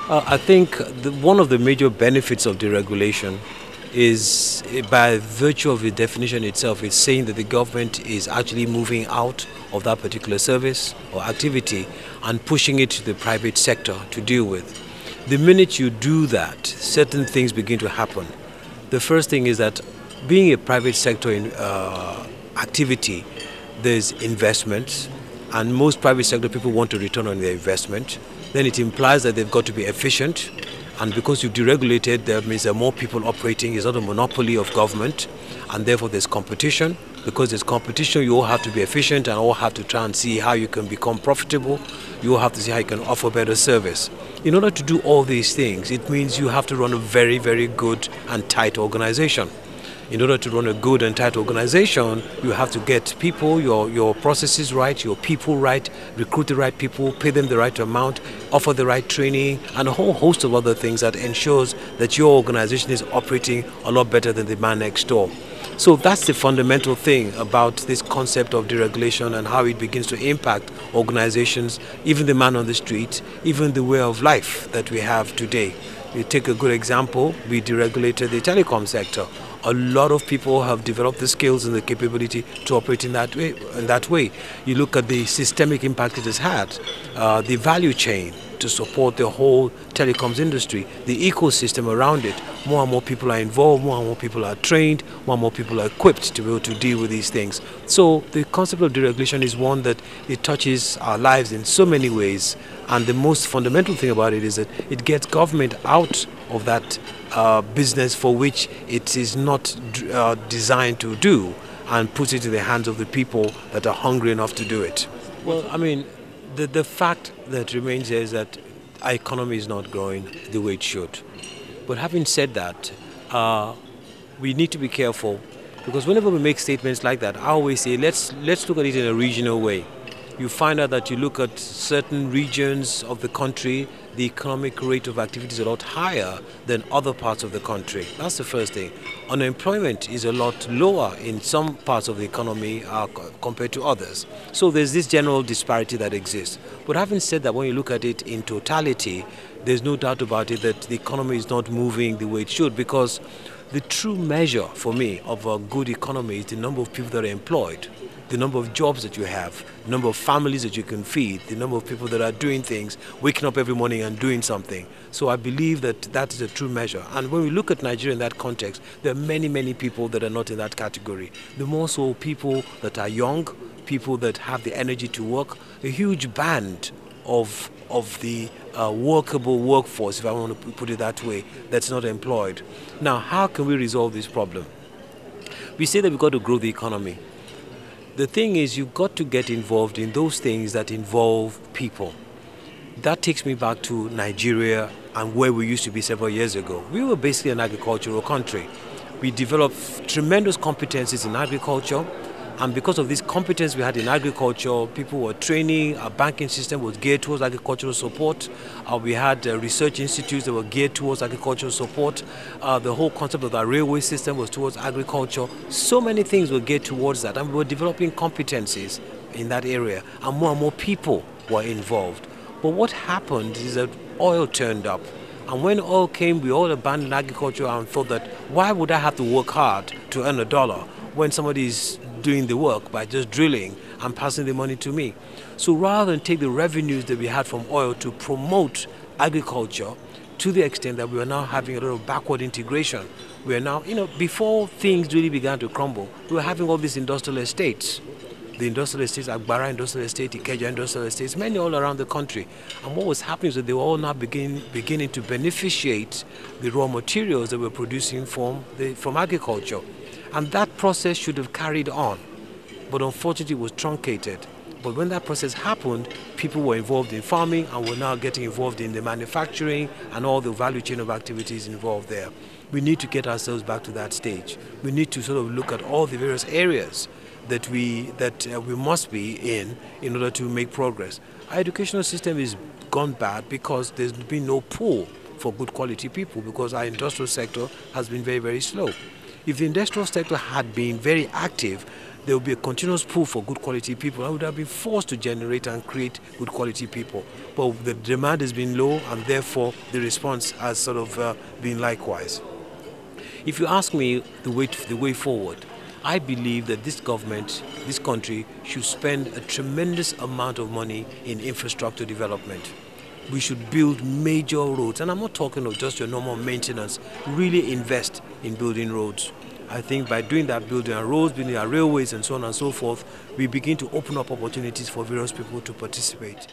I think one of the major benefits of deregulation is, by virtue of the definition itself, it's saying that the government is actually moving out of that particular service or activity and pushing it to the private sector to deal with. The minute you do that, certain things begin to happen. The first thing is that, being a private sector activity, there's investment, and most private sector people want to return on their investment. Then it implies that they've got to be efficient, and because you've deregulated, that means there are more people operating. It's not a monopoly of government, and therefore there's competition. Because there's competition, you all have to be efficient and all have to try and see how you can become profitable. You all have to see how you can offer better service. In order to do all these things, it means you have to run a very, very good and tight organization. In order to run a good and tight organization, you have to get people, your processes right, your people right, recruit the right people, pay them the right amount, offer the right training, and a whole host of other things that ensures that your organization is operating a lot better than the man next door. So that's the fundamental thing about this concept of deregulation and how it begins to impact organizations, even the man on the street, even the way of life that we have today. You take a good example, we deregulated the telecom sector. A lot of people have developed the skills and the capability to operate in that way. You look at the systemic impact it has had, the value chain to support the whole telecoms industry, the ecosystem around it. More and more people are involved, more and more people are trained, more and more people are equipped to be able to deal with these things. So the concept of deregulation is one that it touches our lives in so many ways, and the most fundamental thing about it is that it gets government out of that business for which it is not designed to do, and puts it in the hands of the people that are hungry enough to do it. Well, I mean, the fact that remains here is that our economy is not growing the way it should. But having said that, we need to be careful, because whenever we make statements like that, I always say let's look at it in a regional way. You find out that you look at certain regions of the country, the economic rate of activity is a lot higher than other parts of the country. That's the first thing. Unemployment is a lot lower in some parts of the economy compared to others. So there's this general disparity that exists. But having said that, when you look at it in totality, there's no doubt about it that the economy is not moving the way it should, because the true measure for me of a good economy is the number of people that are employed, the number of jobs that you have, the number of families that you can feed, the number of people that are doing things, waking up every morning and doing something. So I believe that that is a true measure. And when we look at Nigeria in that context, there are many, many people that are not in that category. The more so people that are young, people that have the energy to work, a huge band of the workable workforce, if I want to put it that way, that's not employed. Now, how can we resolve this problem? We say that we've got to grow the economy. The thing is, you've got to get involved in those things that involve people. That takes me back to Nigeria and where we used to be several years ago. We were basically an agricultural country. We developed tremendous competencies in agriculture, and because of this competence we had in agriculture, people were training, our banking system was geared towards agricultural support, we had research institutes that were geared towards agricultural support, the whole concept of our railway system was towards agriculture. So many things were geared towards that, and we were developing competencies in that area, and more people were involved. But what happened is that oil turned up. And when oil came, we all abandoned agriculture and thought that, why would I have to work hard to earn $1 when somebody is doing the work by just drilling and passing the money to me? So rather than take the revenues that we had from oil to promote agriculture, to the extent that we are now having a lot of backward integration, we are now, before things really began to crumble, we were having all these industrial estates. The industrial estates, Agbara Industrial Estate, Ikeja Industrial Estates, many all around the country. And what was happening is that they were all now beginning to beneficiate the raw materials that we're producing from agriculture. And that process should have carried on, but unfortunately it was truncated. But when that process happened, people were involved in farming and were now getting involved in the manufacturing and all the value chain of activities involved there. We need to get ourselves back to that stage. We need to sort of look at all the various areas that we must be in order to make progress. Our educational system is gone bad because there's been no pool for good quality people, because our industrial sector has been very, very slow. If the industrial sector had been very active, there will be a continuous pull for good quality people. I would have been forced to generate and create good quality people. But the demand has been low, and therefore the response has sort of been likewise. If you ask me the way forward, I believe that this government, this country, should spend a tremendous amount of money in infrastructure development. We should build major roads, and I'm not talking of just your normal maintenance. Really invest in building roads. I think by doing that, building our roads, building our railways, and so on and so forth, we begin to open up opportunities for various people to participate.